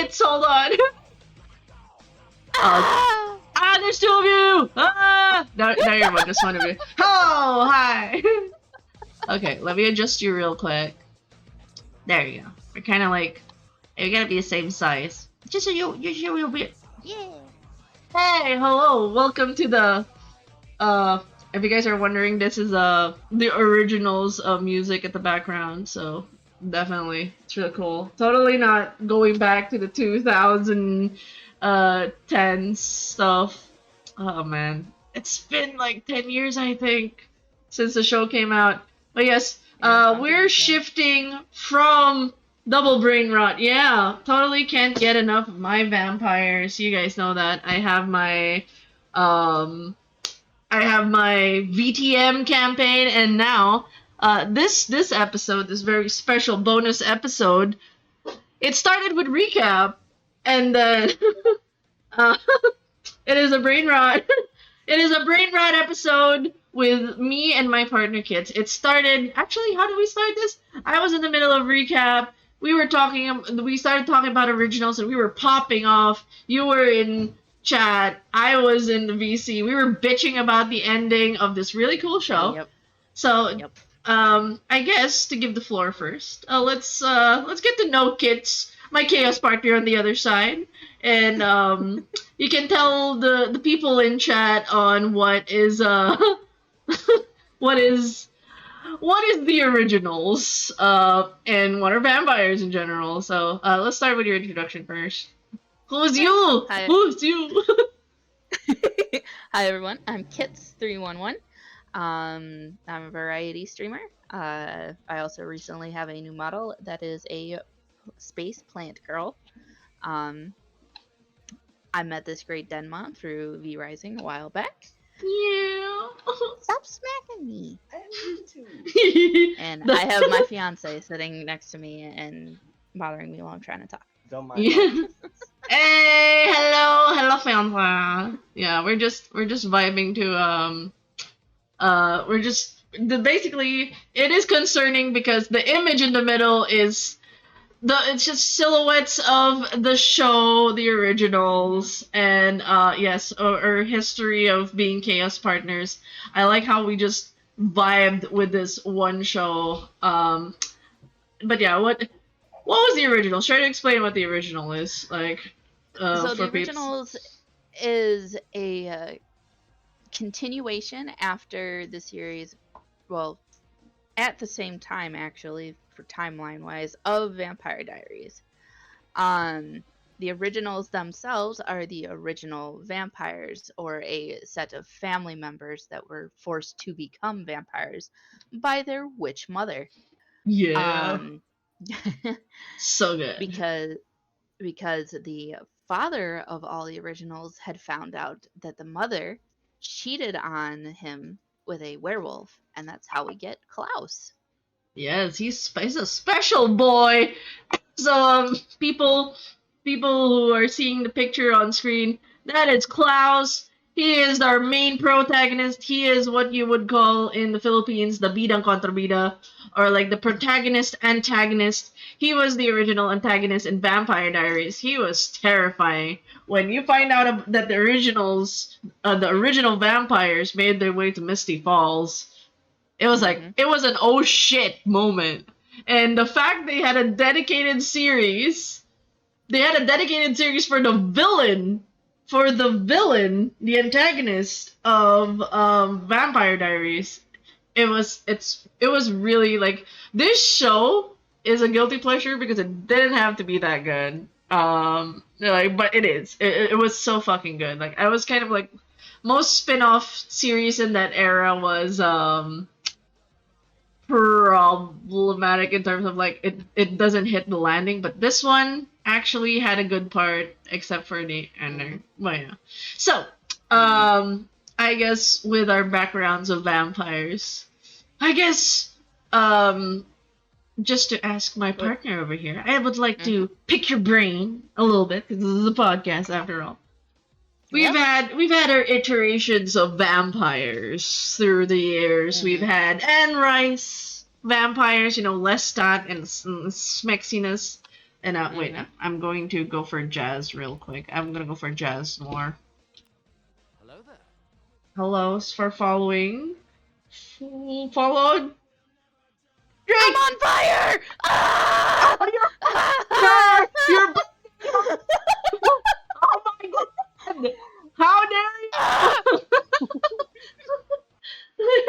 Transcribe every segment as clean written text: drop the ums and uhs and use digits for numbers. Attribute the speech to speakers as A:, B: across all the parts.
A: kits, hold on. There's two of you! Now you're one, just one of you. Oh, hi! Okay, let me adjust you real quick. There you go. We're kind of like, we gotta be the same size. Just so you'll be.
B: Yeah.
A: Hey, hello, welcome to the, if you guys are wondering, this is, the originals of music at the background, so definitely, it's really cool. Totally not going back to the 2010 stuff. Oh man, it's been like 10 years, I think, since the show came out. But yes, we're shifting from double brain rot. Yeah, totally can't get enough of my vampires. You guys know that. I have my VTM campaign, and now, this episode, this very special bonus episode, it started with recap, and then, uh, it is a brain rot. It is a brain rot episode with me and my partner Kits. It started. Actually, how did we start this? I was in the middle of recap. We started talking about originals, and we were popping off. You were in chat. I was in the VC. We were bitching about the ending of this really cool show.
B: Yep.
A: So,
B: Yep.
A: I guess to give the floor first, let's get to know Kits, my chaos partner on the other side, and you can tell the people in chat on what is what is the originals and what are vampires in general. So let's start with your introduction first. Who's you?
B: Hi.
A: Who's you?
B: Hi everyone, I'm Kits311. I'm a variety streamer. I also recently have a new model that is a space plant girl. I met this great Denma through V Rising a while back.
A: Yeah.
B: Stop smacking me!
C: I need to.
B: And I have my fiance sitting next to me and bothering me while I'm trying to talk.
C: Don't mind.
A: Yeah. Hey, hello, Fanfa. Yeah, we're just vibing to basically it is concerning because the image in the middle is it's just silhouettes of the show, the originals, and yes, or history of being chaos partners. I like how we just vibed with this one show. But yeah, what was the original? Try to explain what the original is like.
B: So the
A: for peeps.
B: originals is a continuation after the series, well, at the same time actually, for timeline wise, of Vampire Diaries. The originals themselves are the original vampires, or a set of family members that were forced to become vampires by their witch mother.
A: Yeah. So good.
B: Because the father of all the originals had found out that the mother cheated on him with a werewolf, and that's how we get Klaus.
A: Yes, he's a special boy. So people who are seeing the picture on screen, that is Klaus. He is our main protagonist. He is what you would call in the Philippines the bidang kontrabida, or like the protagonist antagonist. He was the original antagonist in Vampire Diaries. He was terrifying. When you find out that the original vampires made their way to Misty Falls, it was like, it was an oh shit moment. And the fact they had a dedicated series, for the villain, the antagonist of Vampire Diaries. It was really like, this show is a guilty pleasure because it didn't have to be that good. But it is. It was so fucking good. Like, I was kind of like, most spin-off series in that era was problematic in terms of like it doesn't hit the landing, but this one actually had a good part except for the ending. But yeah. So, I guess with our backgrounds of vampires, I guess just to ask my partner over here, I would like to pick your brain a little bit because this is a podcast after all. We've had our iterations of vampires through the years. We've had Anne Rice vampires, Lestat and Smexiness, And wait, I'm going to go for Jazz real quick. I'm gonna go for Jazz more.
D: Hello there.
A: Hellos for following. Followed. Drake!
B: I'm on fire! Ah!
A: Oh, you're oh my god! How dare
B: Ah!
A: you!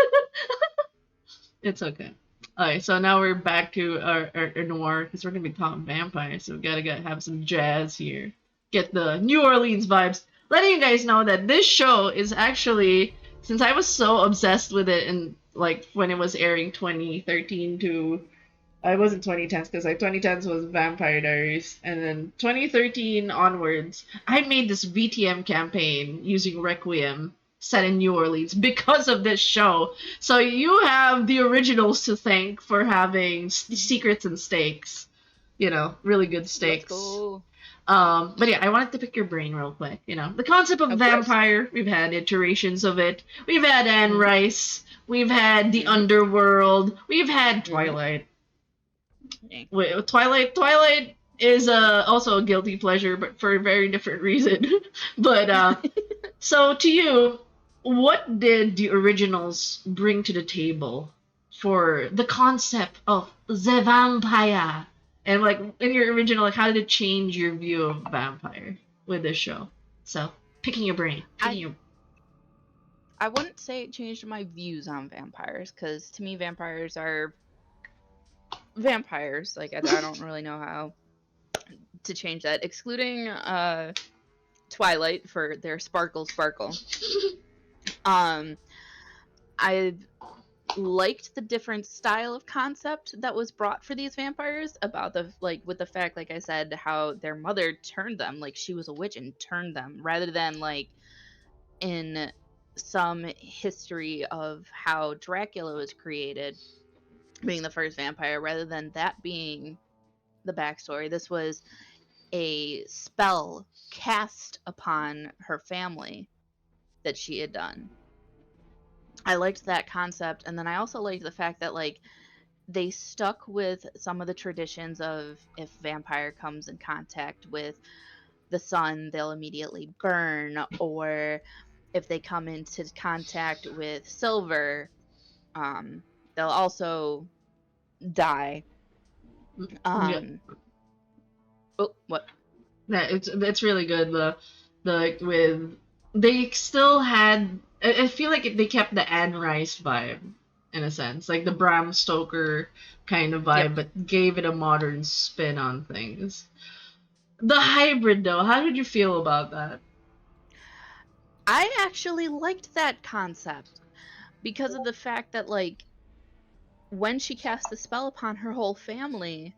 A: It's okay. Alright, so now we're back to our noir because we're gonna be talking vampires, so we gotta have some jazz here. Get the New Orleans vibes. Letting you guys know that this show is actually, since I was so obsessed with it and like when it was airing 2013 to I wasn't 2010s because like 2010s was Vampire Diaries, and then 2013 onwards, I made this VTM campaign using Requiem set in New Orleans because of this show. So you have the originals to thank for having secrets and stakes. You know, really good
B: Let's
A: stakes.
B: go.
A: But yeah, I wanted to pick your brain real quick. You know, the concept of
B: Of course.
A: vampire, we've had iterations of it. We've had Anne
B: Mhm.
A: Rice. We've had the
B: Mhm.
A: underworld. We've had Twilight. Wait, Twilight is also a guilty pleasure, but for a very different reason. But so to you, what did the originals bring to the table for the concept of the vampire? And like in your original, like how did it change your view of vampire with this show? So picking your brain,
B: I wouldn't say it changed my views on vampires, because to me, vampires are vampires. Like, I don't really know how to change that, excluding Twilight for their sparkle. Um, I liked the different style of concept that was brought for these vampires, about the like with the fact, like I said, how their mother turned them, like she was a witch and turned them, rather than like in some history of how Dracula was created, being the first vampire, rather than that being the backstory. This was a spell cast upon her family that she had done. I liked that concept, and then I also liked the fact that like they stuck with some of the traditions of, if vampire comes in contact with the sun, they'll immediately burn, or if they come into contact with silver, they'll also die.
A: yeah.
B: Oh, what?
A: Yeah, it's really good. The like with they still had. I feel like they kept the Anne Rice vibe in a sense, like the Bram Stoker kind of
B: Yep.
A: vibe, but gave it a modern spin on things. The hybrid though, how did you feel about that?
B: I actually liked that concept because of the fact that like when she cast the spell upon her whole family,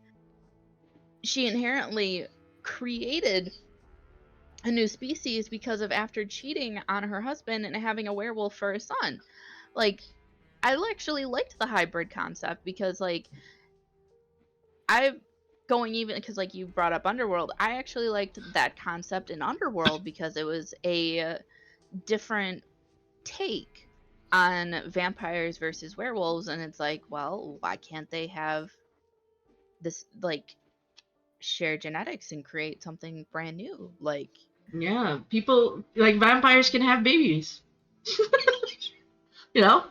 B: she inherently created a new species because of, after cheating on her husband and having a werewolf for a son. Like, I actually liked the hybrid concept because like I going even because like you brought up Underworld, I actually liked that concept in Underworld because it was a different take on vampires versus werewolves, and it's like, well, why can't they have this like share genetics and create something brand new? Like,
A: Yeah, people like vampires can have babies. You know,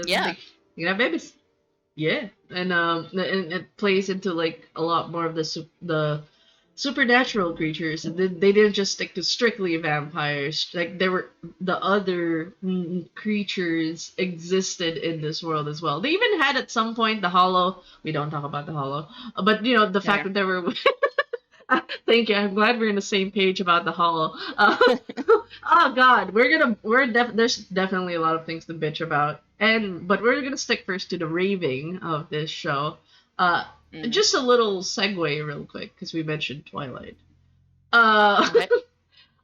B: yeah,
A: they can have babies. Yeah, and it plays into like a lot more of the supernatural creatures. And they didn't just stick to strictly vampires. Like there were the other creatures existed in this world as well. They even had at some point the Hollow. We don't talk about the Hollow, but you know the fact
B: yeah.
A: that there were. Thank you. I'm glad we're on the same page about the Hollow. Oh God, there's definitely a lot of things to bitch about, but we're gonna stick first to the raving of this show. Uh,
B: Mm.
A: just a little segue, real quick, because we mentioned Twilight. Uh,
B: Okay.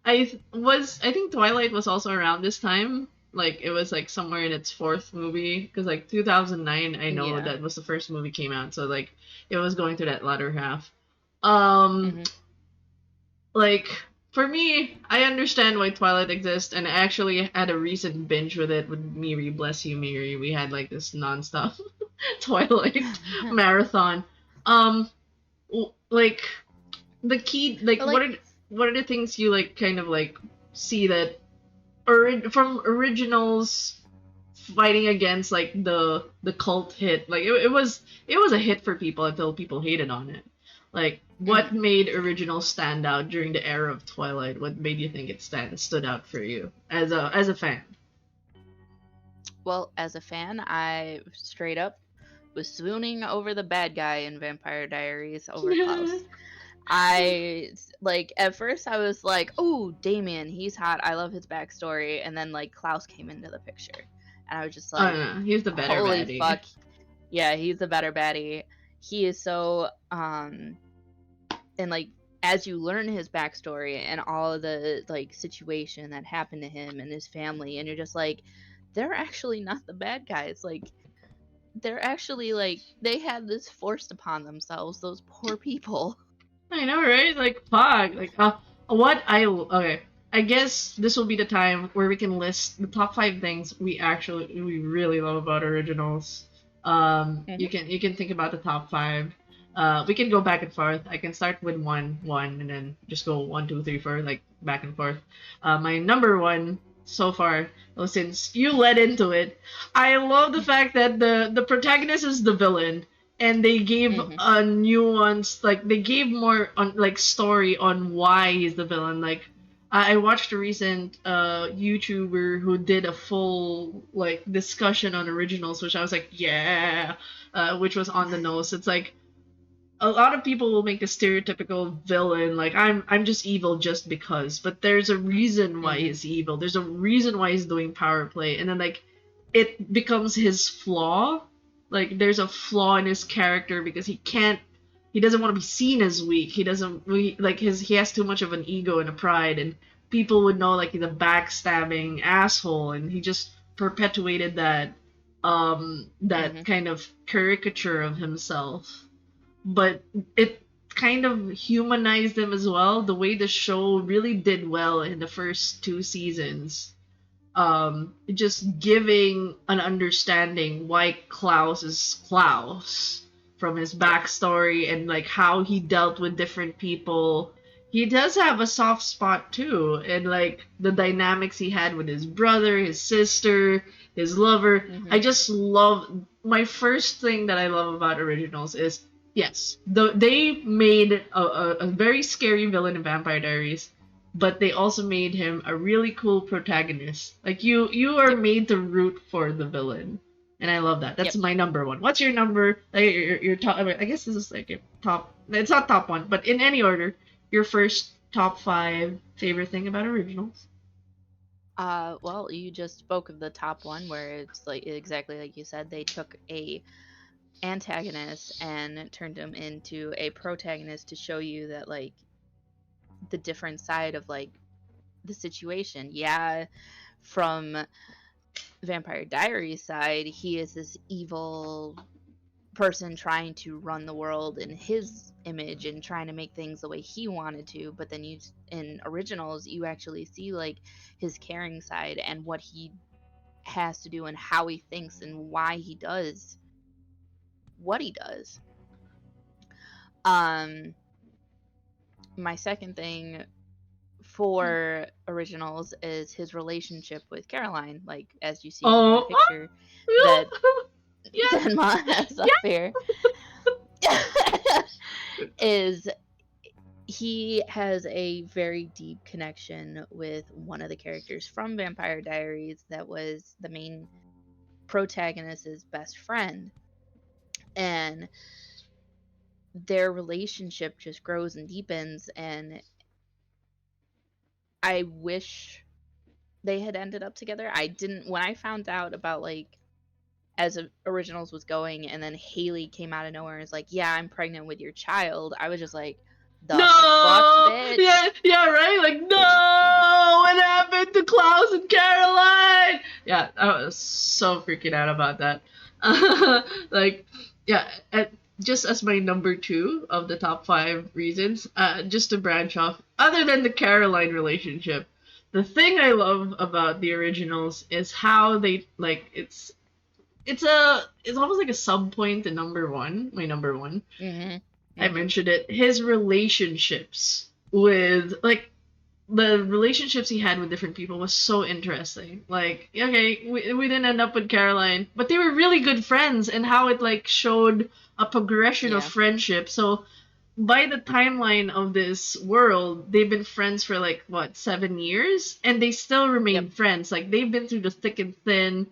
A: I think Twilight was also around this time. Like it was like somewhere in its fourth movie, because like 2009, I know
B: Yeah.
A: that was the first movie came out, so like it was going through that latter half. Um,
B: Hmm.
A: like for me, I understand why Twilight exists, and I actually had a recent binge with it with Miri. Bless you, Miri. We had like this nonstop Twilight marathon. Um, like the key, like
B: But like,
A: what are the things you like kind of like see that from originals fighting against like the cult hit, like it was a hit for people until people hated on it. Like what
B: mhm.
A: made originals stand out during the era of Twilight? What made you think it stood out for you as a fan?
B: Well, as a fan, I straight up was swooning over the bad guy in Vampire Diaries over Klaus. Like at first I was like, "Oh, Damien, he's hot. I love his backstory." And then like Klaus came into the picture, and I was just
A: I don't
B: like,
A: know. He's the better
B: "Holy
A: baddie.
B: fuck. Yeah, he's a better baddie." He is so and like as you learn his backstory and all of the like situation that happened to him and his family, and you're just like, they're actually not the bad guys. Like they're actually like they had this forced upon themselves, those poor people.
A: I know, right? Like, fuck. Like, okay. I guess this will be the time where we can list the top five things we really love about originals.
B: Mhm.
A: You can think about the top five. We can go back and forth. I can start with one, and then just go one, two, three, four, like back and forth. My number one so far, well, since you led into it, I love the fact that the protagonist is the villain and they gave
B: Mhm.
A: a nuance, like they gave more on like story on why he's the villain. Like I watched a recent YouTuber who did a full like discussion on originals, which I was like, yeah, which was on the nose. It's like a lot of people will make the stereotypical villain like I'm just evil just because, but there's a reason why
B: Mhm.
A: he's evil. There's a reason why he's doing power play, and then like it becomes his flaw. Like there's a flaw in his character because he doesn't want to be seen as weak. He doesn't like he has too much of an ego and a pride, and people would know like he's a backstabbing asshole, and he just perpetuated that
B: Mhm.
A: kind of caricature of himself, but it kind of humanized him as well. The way the show really did well in the first two seasons, just giving an understanding why Klaus is Klaus from his
B: Yep.
A: backstory and like how he dealt with different people. He does have a soft spot too, and like the dynamics he had with his brother, his sister, his lover. I
B: Mhm.
A: just love my first thing that I love about originals is yes, they made a very scary villain in Vampire Diaries, but they also made him a really cool protagonist. Like you are
B: Yep.
A: made to root for the villain, and I love that. That's
B: Yep.
A: my number one. What's your number? Like your top. I guess this is like your top. It's not top one, but in any order, your first top five favorite thing about originals.
B: Well, you just spoke of the top one where it's like exactly like you said, they took a antagonist and turned him into a protagonist to show you that like the different side of like the situation. Yeah, from Vampire Diaries side, he is this evil person trying to run the world in his image and trying to make things the way he wanted to, but then you in originals you actually see like his caring side and what he has to do and how he thinks and why he does what he does. um my second thing for originals is his relationship with Caroline, like as you see in the
A: Oh,
B: picture that
A: yeah,
B: Denma has up
A: yeah.
B: here. Is he has a very deep connection with one of the characters from Vampire Diaries that was the main protagonist's best friend, and their relationship just grows and deepens, and I wish they had ended up together. I didn't when I found out about like as originals was going and then Haley came out of nowhere and was like, "Yeah, I'm pregnant with your child." I was just like, "The fuck,
A: No,
B: bitch?"
A: yeah, yeah, right. Like, no, what happened to Klaus and Caroline? Yeah, I was so freaking out about that. Like, yeah, just as my number two of the top five reasons, just to branch off, other than the Caroline relationship, the thing I love about the originals is how they like it's almost like a sub point to number one, my number one,
B: Mhm.
A: I mentioned it. His relationships with like the relationships he had with different people was so interesting. Like, okay, we didn't end up with Caroline, but they were really good friends, and how it like showed a progression of
B: Yeah.
A: friendship. So by the timeline of this world, they've been friends for like what 7 years, and they still remain
B: Yep.
A: friends. Like they've been through the thick and thin.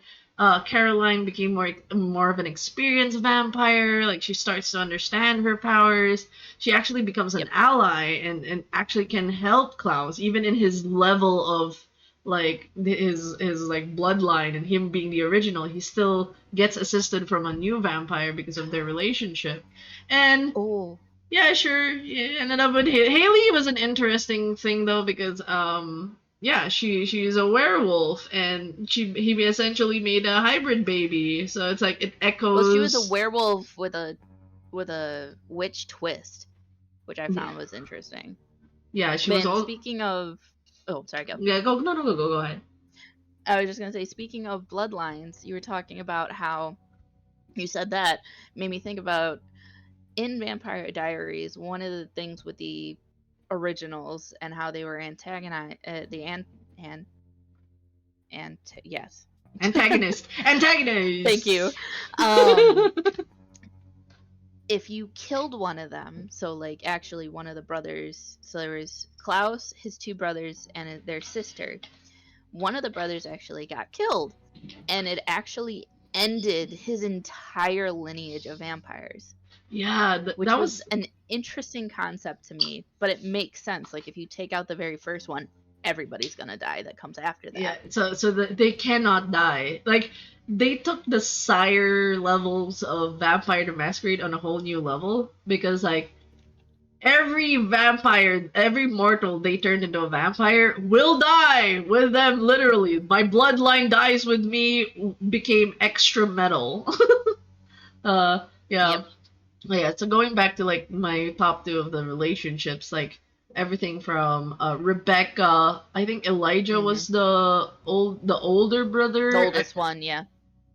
A: Caroline became more of an experienced vampire. Like she starts to understand her powers. She actually becomes an
B: Yep.
A: ally and actually can help Klaus even in his level of like his like bloodline and him being the original. He still gets assisted from a new vampire because of their relationship. And
B: Oh.
A: yeah, sure. Yeah, ended up with Haley was an interesting thing though because yeah, she's a werewolf and he essentially made a hybrid baby. So it's like it
B: Well, she was a
A: echoes.
B: werewolf with a witch twist, which I
A: Yeah,
B: found was interesting.
A: yeah, she was
B: Man,
A: all.
B: speaking of, oh, sorry, go.
A: Yeah, go no no go ahead.
B: I was just gonna say, speaking of bloodlines, you were talking about how you said that made me think about in Vampire Diaries. One of the things with the originals and how they were antagonized, yes,
A: Antagonist.
B: thank you. Um, if you killed one of them, so like actually one of the brothers, so there was Klaus, his two brothers, and their sister. One of the brothers actually got killed, and it actually ended his entire lineage of vampires,
A: Yeah,
B: which
A: that
B: was
A: was
B: an interesting concept to me. But it makes sense. Like if you take out the very first one, everybody's gonna die that comes after that.
A: yeah. They cannot die. Like they took the sire levels of Vampire the Masquerade on a whole new level because like every vampire, every mortal they turned into a vampire will die with them literally. My bloodline dies with me became extra metal. Yeah.
B: Yep.
A: Yeah, so going back to like my top two of the relationships, like everything from Rebecca, I think Elijah
B: Hmm.
A: was the older
B: The
A: brother,
B: oldest one, yeah.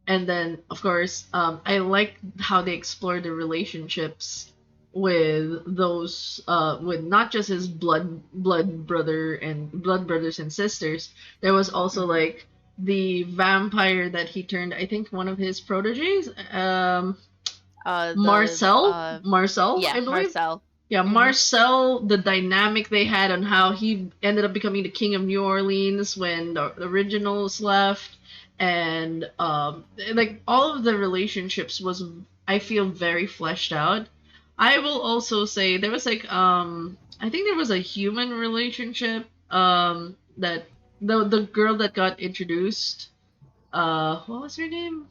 A: and then of course I like how they explore the relationships with those with not just his blood brother and blood brothers and sisters. There was also
B: Hmm.
A: like the vampire that he turned, I think one of his proteges,
B: The
A: Marcel,
B: yeah,
A: I believe.
B: Marcel.
A: Yeah,
B: Hmm.
A: Marcel, the dynamic they had on how he ended up becoming the king of New Orleans when the originals left, and like all of the relationships was, I feel, very fleshed out. I will also say there was like I think there was a human relationship that the girl that got introduced, what was her name?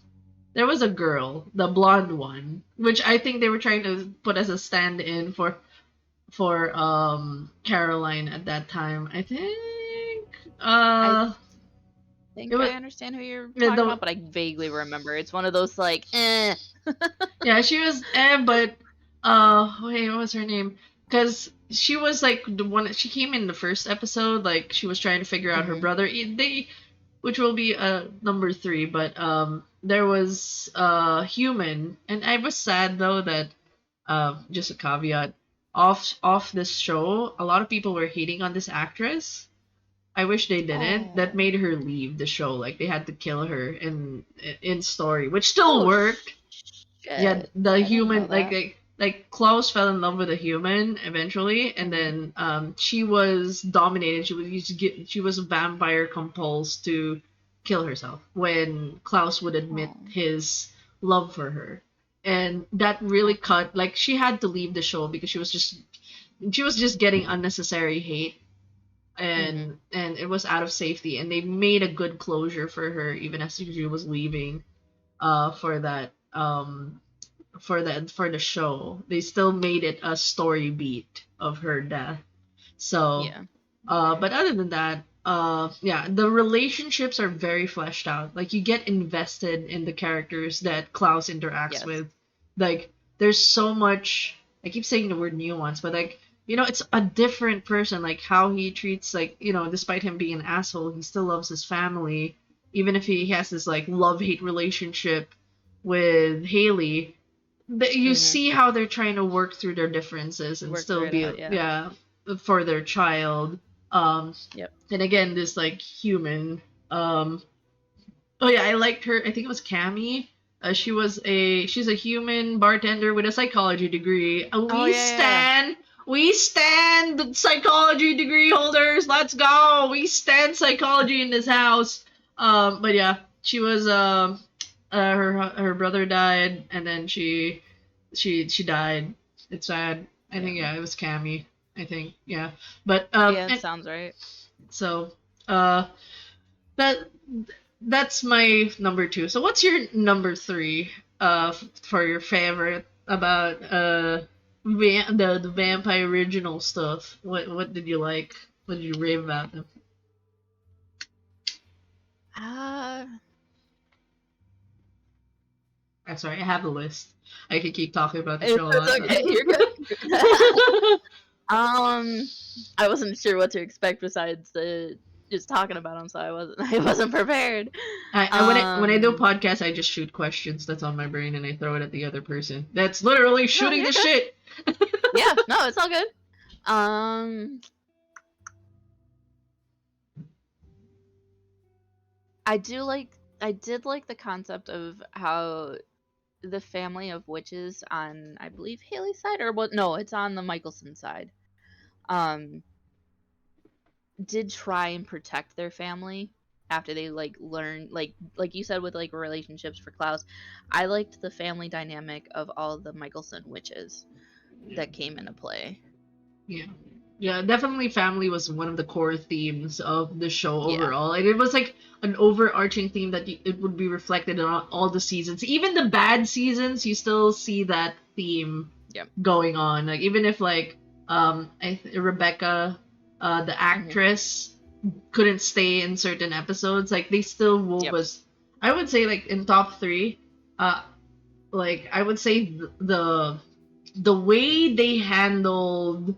A: There was a girl, the blonde one, which I think they were trying to put as a stand-in for Caroline at that time. I think
B: I
A: it
B: think
A: was
B: I understand who you're
A: yeah,
B: talking about, but I vaguely remember. It's one of those like, eh.
A: yeah, she was but wait, what was her name? Because she was like the one, she came in the first episode, like she was trying to figure out her
B: Hmm.
A: brother. They, which will be number three, but there was human, and I was sad though that just a caveat, off this show, a lot of people were hating on this actress. I wish they didn't. That
B: Oh.
A: made her leave the show. Like they had to kill her in story, which still
B: Oh
A: worked. Yeah,
B: shit!
A: the
B: I didn't know
A: human
B: that.
A: like Klaus fell in love with a human eventually, and
B: Hmm.
A: then she was dominated. She was used to get, she was a vampire compulsed to kill herself when Klaus would admit
B: Oh.
A: his love for her, and that really
B: Okay.
A: cut. Like she had to leave the show because she was just getting unnecessary hate,
B: Hmm.
A: and it was out of safety, and they made a good closure for her even as she was leaving for that for the show. They still made it a story beat of her death. So,
B: Yeah.
A: but other than that, yeah, the relationships are very fleshed out. Like you get invested in the characters that Klaus interacts
B: Yes.
A: with. Like there's so much. I keep saying the word nuance, but like it's a different person. Like how he treats, like despite him being an asshole, he still loves his family, even if he has this like love hate relationship with Haley. you
B: Mhm.
A: see how they're trying to work through their differences and
B: Work
A: still
B: through it
A: be
B: out, yeah.
A: for their child.
B: Yep.
A: And again, this like human. Um, oh yeah, I liked her. I think it was Cammy. She's a human bartender with a psychology degree.
B: Oh yeah.
A: We stand the psychology degree holders. Let's go. We stand psychology in this house. But yeah, she was her brother died, and then she died. It's sad. I think
B: Yeah.
A: yeah, it was Cammy. I think yeah, but
B: Yeah, it sounds right.
A: so uh that that's my number 2. So what's your number 3 for your favorite about the vampire original stuff? What did you like? What did you rave about them?
B: Uh,
A: I'm sorry, I have a list. I could keep talking about the
B: it's,
A: show a lot.
B: okay. You're good. I wasn't sure what to expect besides just talking about them, so I wasn't prepared.
A: When I do
B: Um,
A: podcasts, I just shoot questions that's on my brain and I throw it at the other person. That's literally
B: no,
A: shooting
B: you're
A: the
B: good.
A: shit.
B: Yeah, no, it's all good. Um, I did like the concept of how the family of witches on, I believe, Haley's side, or what? No, it's on the Michelson side. Um, did try and protect their family after they like learned, like you said with like relationships for Klaus. I liked the family dynamic of all the Michelson witches that came into play.
A: Yeah. Yeah, definitely family was one of the core themes of the show
B: Yeah.
A: overall. And it was like an overarching theme that it would be reflected in all the seasons. Even the bad seasons, you still see that theme
B: Yep.
A: going on. Like even if like Rebecca, the actress, couldn't stay in certain episodes, like they still wove
B: Yep.
A: us. I would say like in top 3, like I would say the way they handled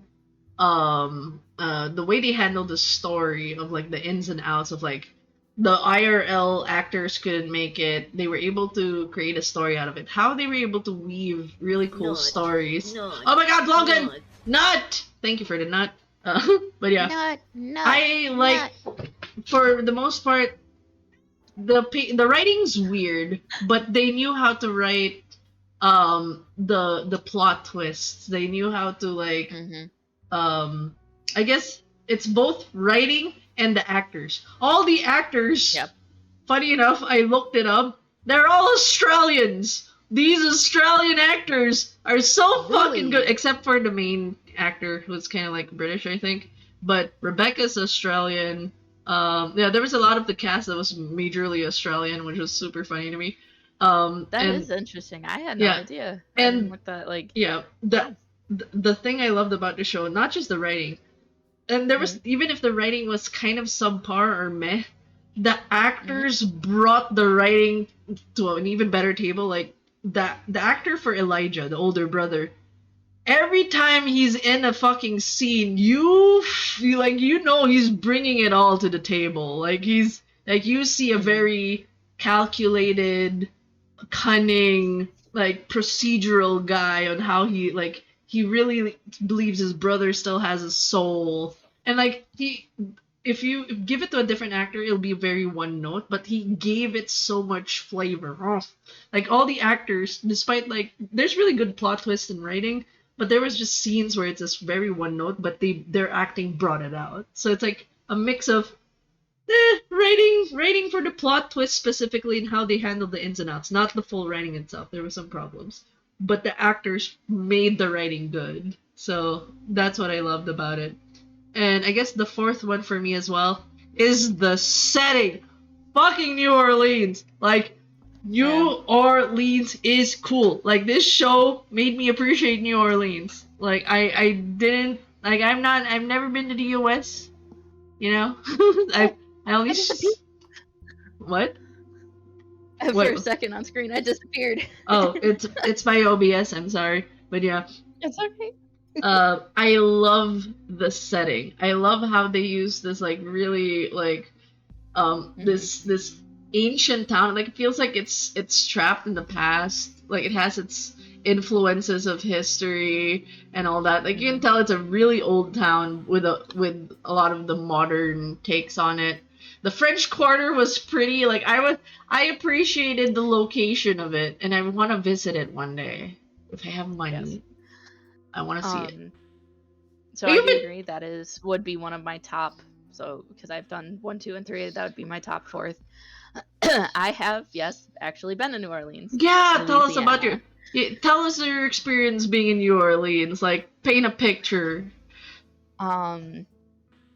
A: the way they handled the story of like the ins and outs of like the IRL actors couldn't make it. They were able to create a story out of it. How they were able to weave really cool stories.
C: Nut.
A: Oh my god, Logan!
C: Nut.
A: Nut! Thank you for the nut. But yeah,
B: Nut.
A: I like for the most part the writing's weird, but they knew how to write the plot twists. They knew how to like I guess it's both writing and the actors. All the actors,
B: Yep.
A: funny enough, I looked it up. They're all Australians. These Australian actors are so fucking good,
B: Really?
A: except for the main actor who's kind of like British, I think. But Rebecca's Australian. Yeah, there was a lot of the cast that was majorly Australian, which was super funny to me.
B: That
A: And
B: is interesting. I had no
A: yeah,
B: idea. I
A: and
B: didn't look that like.
A: yeah, the thing I loved about the show, not just the writing, and there was even if the writing was kind of subpar or meh, the actors brought the writing to an even better table. Like the actor for Elijah, the older brother, every time he's in a fucking scene, you feel like you know he's bringing it all to the table. Like he's like you see a very calculated, cunning, like procedural guy on how he really believes his brother still has a soul. And like he if you give it to a different actor, it'll be very one note, but he gave it so much flavor. Oh, like all the actors, despite like there's really good plot twists and writing, but there was just scenes where it's just very one note, but their acting brought it out. So it's like a mix of writing for the plot twist specifically and how they handled the ins and outs, not the full writing itself. There were some problems, but the actors made the writing good. So that's what I loved about it. And I guess the fourth one for me as well is the setting. Fucking New Orleans. Like, New Orleans is cool. Like, this show made me appreciate New Orleans. Like, I didn't, like, I've never been to the US, you know? I only. What?
B: For a second on screen, I disappeared.
A: Oh, it's my OBS. I'm sorry, but yeah.
B: It's okay.
A: I love the setting. I love how they use this like really like this ancient town. Like it feels like it's trapped in the past. Like it has influences of history and all that. Like you can tell it's a really old town with a lot of the modern takes on it. The French Quarter was pretty. Like I appreciated the location of it, and I want to visit it one day if I have money.
B: Yes.
A: I want to see it.
B: So
A: But
B: I
A: you've
B: do
A: been
B: agree that would be one of my top. So because I've done 1, 2, and 3, that would be my top fourth. I have, yes, actually been to New Orleans,
A: Yeah, tell us about
B: Louisiana.
A: tell us your experience being in New Orleans. Like, paint a picture.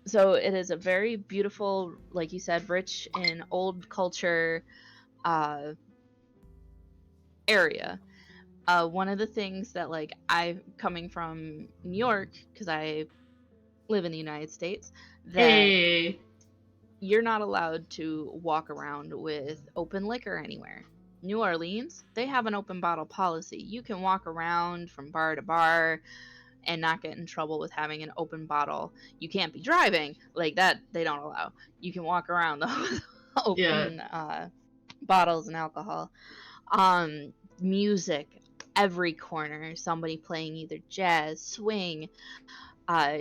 B: So it is a very beautiful, like you said, rich in old culture area. One of the things that, like, I coming from New York, because I live in the United States, that
A: Hey,
B: you're not allowed to walk around with open liquor anywhere. New Orleans, they have an open bottle policy. You can walk around from bar to bar and not get in trouble with having an open bottle. You can't be driving like that. They don't allow. You can walk around though with
A: yeah.
B: open bottles and alcohol. Music, every corner, somebody playing either jazz, swing, uh,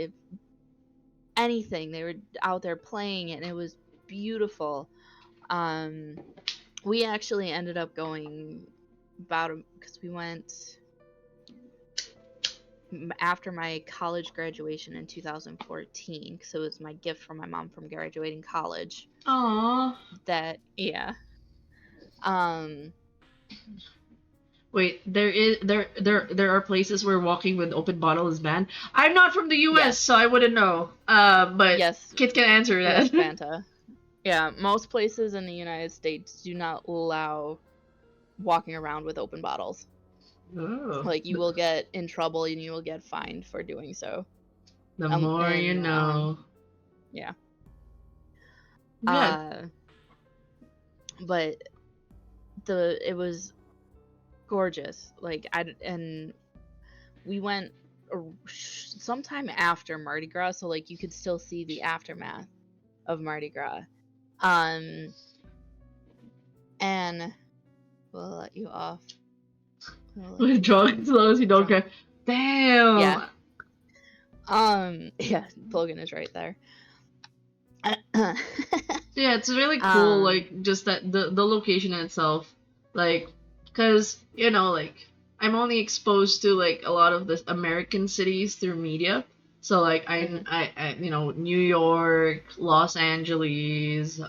B: anything. They were out there playing it, and it was beautiful. We actually ended up going because we went after my college graduation in 2014, so it was my gift from my mom from graduating college.
A: Aww.
B: That, yeah. Um
A: Wait, there are places where walking with open bottle is banned. I'm not from the U.S.,
B: yes,
A: so I wouldn't know. But
B: yes,
A: kids can answer
B: yes,
A: that.
B: Fanta. Yeah, most places in the United States do not allow walking around with open bottles.
A: Oh,
B: Like, you will get in trouble and you will get fined for doing so.
A: the more you
B: And
A: know.
B: yeah.
A: Yeah.
B: But it was gorgeous. Like, and we went sometime after Mardi Gras, so like you could still see the aftermath of Mardi Gras. And we'll let you off.
A: With drugs as long as you don't care. Damn.
B: Yeah. Yeah, Logan is right there.
A: Yeah, it's really cool,
B: Um,
A: like, just that the location itself. Like, because, like, I'm only exposed to, like, a lot of the American cities through media. So, like,
B: mhm.
A: New York, Los Angeles,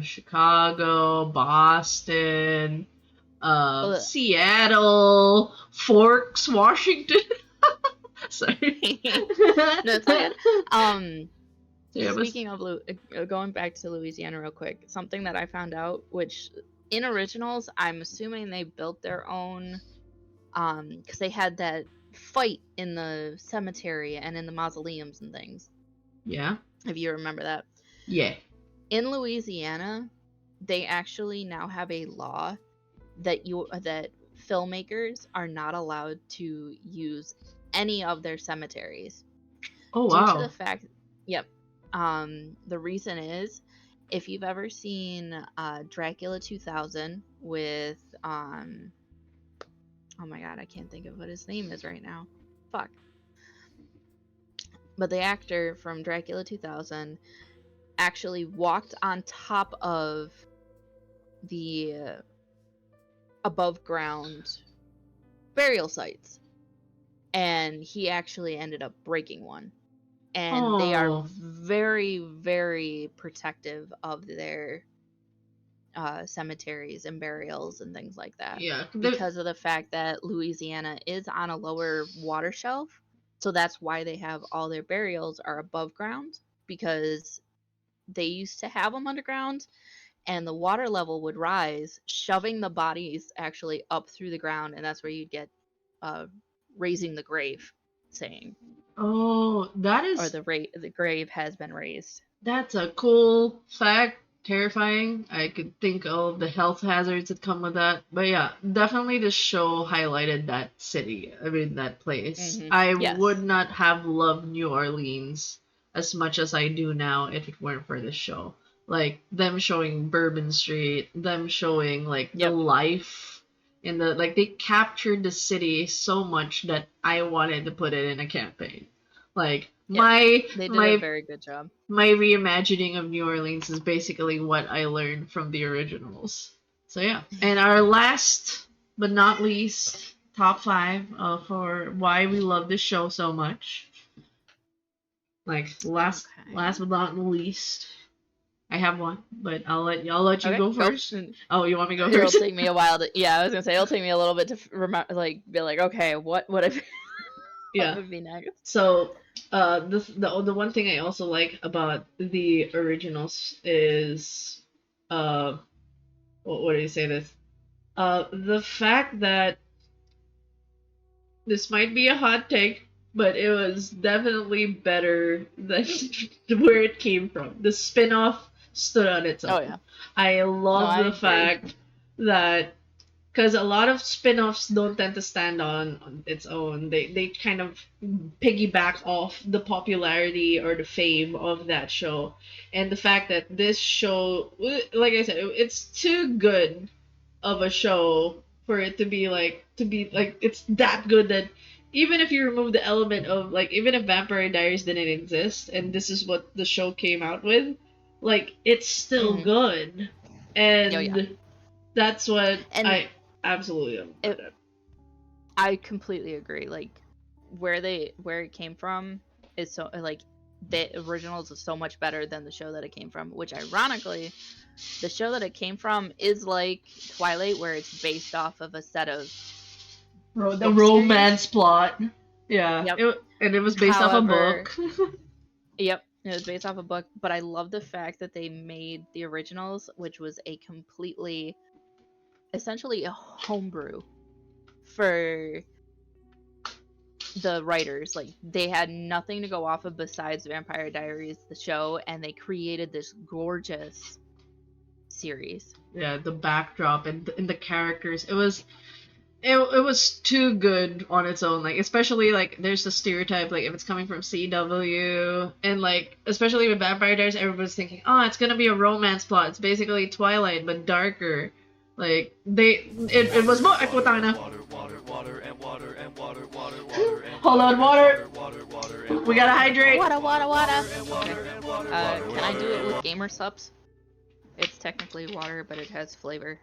A: Chicago, Boston,
B: Ugh.
A: Seattle, Forks, Washington. Sorry.
B: No, it's all good.
A: Yeah, but
B: Speaking of going back to Louisiana real quick, something that I found out, which in originals, I'm assuming they built their own, because they had that fight in the cemetery and in the mausoleums and things.
A: yeah.
B: If you remember that.
A: Yeah.
B: In Louisiana, they actually now have a law that filmmakers are not allowed to use any of their cemeteries
A: Oh,
B: due to the
A: wow.
B: fact. Yep. The reason is, if you've ever seen Dracula 2000 with oh my god, I can't think of what his name is right now. Fuck. But the actor from Dracula 2000 actually walked on top of the above ground burial sites, and he actually ended up breaking one. And they are
A: Oh.
B: very, very protective of their cemeteries and burials and things like that,
A: Yeah.
B: because of the fact that Louisiana is on a lower water shelf. So that's why they have all their burials are above ground, because they used to have them underground, and the water level would rise, shoving the bodies actually up through the ground, and that's where you'd get raising the grave saying,
A: Oh,
B: or the grave has been raised.
A: that's a cool fact. Terrifying. I could think of the health hazards that come with that. But yeah, definitely the show highlighted that city. I mean, that place. I would
B: Yes.
A: not have loved New Orleans as much as I do now if it weren't for this show. Like, them showing Bourbon Street, them showing, like, the
B: Yep.
A: life in the like they captured the city so much that I wanted to put it in a campaign. Like
B: Yep.
A: my
B: They did a
A: my
B: very good job.
A: my reimagining of New Orleans is basically what I learned from the originals. So yeah, and our last but not least top five for why we love this show so much. Like last
B: Okay.
A: but not least, I have one, but I'll let you
B: Okay,
A: go
B: go.
A: first. Oh, you want me to go
B: It'll
A: first?
B: take me a while to. Yeah, I was gonna say it'll take me a little bit to like be like, okay, what would I what
A: Yeah.
B: would be next?
A: So, the one thing I also like about the originals is, uh, what do you say this? The fact that this might be a hot take, but it was definitely better than where it came from. The spin-off stood on its
B: Oh
A: own.
B: yeah,
A: I
B: no,
A: love
B: I
A: the
B: agree.
A: fact that because a lot of spin-offs don't tend to stand on its own. They kind of piggyback off the popularity or the fame of that show. And the fact that this show, like I said, it's too good of a show for it to be like it's that good that even if you remove the element of like even if Vampire Diaries didn't exist and this is what the show came out with, like it's still
B: Hmm.
A: good.
B: Oh yeah,
A: And that's what
B: and
A: I absolutely love about
B: it,
A: it.
B: I completely agree. Like where it came from is so like the originals is so much better than the show that it came from. Which ironically, the show that it came from is like Twilight, where it's based off of a set of
A: The
B: book series.
A: romance plot. Yeah,
B: Yep.
A: and it was based off a
B: However,
A: book.
B: yep, it was based off a book, but I love the fact that they made the originals, which was a completely, essentially a homebrew for the writers. Like they had nothing to go off of besides Vampire Diaries, the show, and they created this gorgeous series.
A: Yeah, the backdrop and the characters. It was too good on its own. Like especially like there's the stereotype like if it's coming from CW and like especially with Vampire Diaries, everybody's thinking, oh, it's gonna be a romance plot. It's basically Twilight but darker. Like it was more Equitana. Hold on, water. We gotta hydrate.
B: Wada wada wada. Okay. Can I do it with gamer subs? It's technically water, but it has flavor.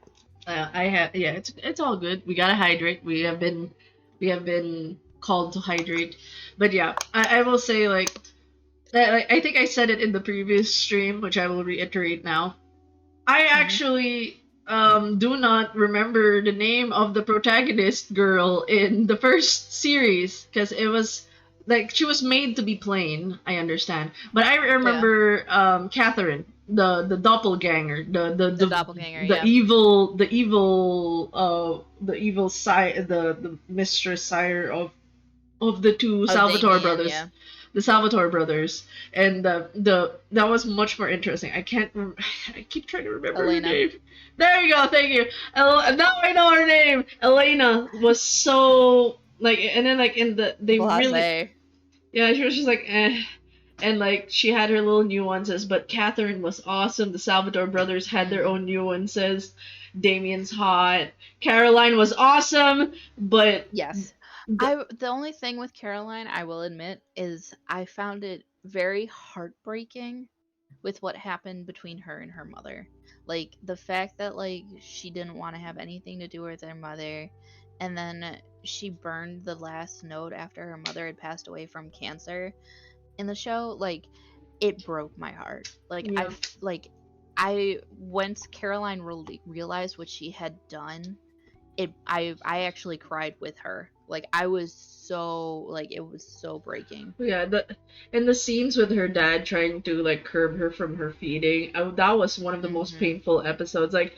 A: I have yeah. It's all good. We gotta hydrate. We have been called to hydrate, but yeah, I will say like I think I said it in the previous stream, which I will reiterate now. I actually do not remember the name of the protagonist girl in the first series because it was like she was made to be plain. I understand, but I
B: Yeah.
A: remember Catherine, the doppelganger,
B: The doppelganger,
A: the
B: yeah.
A: evil sire, the mistress sire of the two
B: Of
A: Salvatore
B: Damien,
A: brothers,
B: yeah.
A: the Salvatore brothers, and the that was much more interesting. I keep trying to remember her
B: Elena.
A: name. There you go, thank you. Now I know her name. Elena was so like, and then like in the they really
B: Blase.
A: yeah she was just like eh. And like she had her little nuances, but Catherine was awesome. The Salvatore brothers had their
B: Hmm.
A: own nuances. Damien's hot. Caroline was awesome, but
B: Yes. The only thing with Caroline, I will admit, is I found it very heartbreaking with what happened between her and her mother. Like the fact that like she didn't want to have anything to do with her mother, and then she burned the last note after her mother had passed away from cancer in the show. Like it broke my heart.
A: yeah.
B: I once Caroline realized what she had done, I actually cried with her. Like I was so like it was so breaking.
A: Yeah, the scenes with her dad trying to like curb her from her feeding, that was one of the most
B: Hmm.
A: painful episodes. Like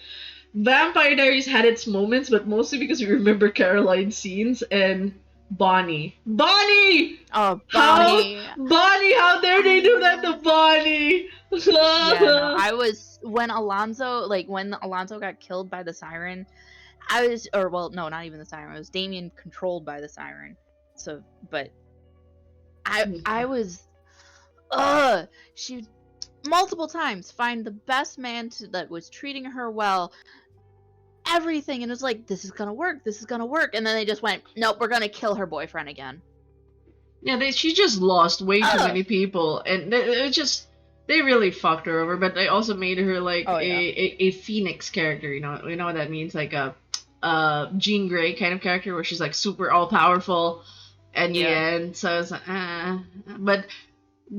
A: Vampire Diaries had its moments, but mostly because we remember Caroline's scenes and Bonnie. Bonnie!
B: Oh,
A: How
B: Bonnie.
A: Bonnie? How dare they do that to Bonnie?
B: Yeah, no. I was when Alonzo got killed by the siren, I was or well, no, not even the siren. It was Damien controlled by the siren. So, but I was she multiple times find the best man that was treating her well everything, and it was like, this is gonna work, and then they just went, nope, we're gonna kill her boyfriend again.
A: Yeah, she just lost way too
B: Ugh.
A: many people, and it just they really fucked her over. But they also made her like
B: Oh, yeah.
A: a phoenix character. You know what that means, like a Jean Grey kind of character, where she's like super all powerful in the end. So it's like, but